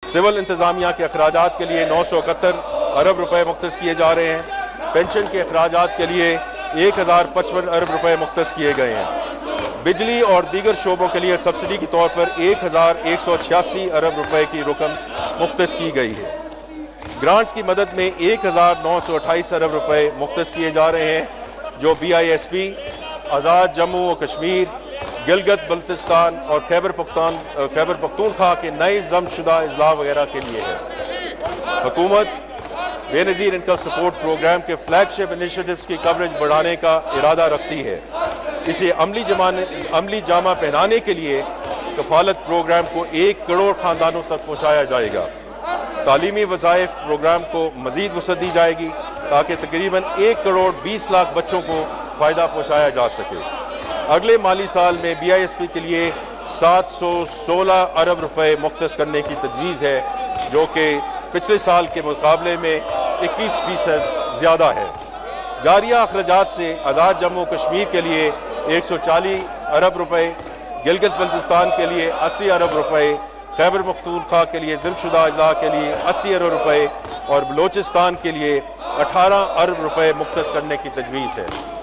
Civil इंतज़ामिया के अखराजात के लिए 971 अरब रुपए मुख्तस किए जा रहे हैं। पेंशन के अखराजात के लिए 1055 अरब रुपए मुख्तस किए गए हैं। बिजली और दीगर शोबों के लिए सब्सिडी के तौर पर 1186 अरब रुपए की रकम मुख्तस की गई है। ग्रांट्स की मदद में 1928 अरब रुपए मुख्तस किए जा रहे हैं, जो BISP, आज़ाद जम्मू व कश्मीर, गिलगित बल्तिस्तान और खैबर पख्तूनख्वा के नए जमशुदा अजला वगैरह के लिए है। हुकूमत बेनज़ीर इनकम सपोर्ट प्रोग्राम के फ्लैगशिप इनिशिएटिव्स की कवरेज बढ़ाने का इरादा रखती है। इसे अमली जामा पहनाने के लिए कफालत प्रोग्राम को 1 करोड़ ख़ानदानों तक पहुँचाया जाएगा। तालीमी वज़ाइफ प्रोग्राम को मज़ीद वसअत दी जाएगी ताकि तकरीबन 1 करोड़ 20 लाख बच्चों को फ़ायदा पहुँचाया जा सके। अगले माली साल में BISP के लिए 716 अरब रुपए मुख्तस करने की तजवीज़ है, जो कि पिछले साल के मुकाबले में 21% ज़्यादा है। जारिया अखराजात से आज़ाद जम्मू कश्मीर के लिए 140 अरब रुपए, गिलगित बल्तिस्तान के लिए 80 अरब रुपए, खैबर पख्तूनख्वा के लिए ज़िमशुदा अजला के लिए 80 अरब रुपए और बलोचिस्तान के लिए 18 अरब रुपए मुख्तस करने की तजवीज़ है।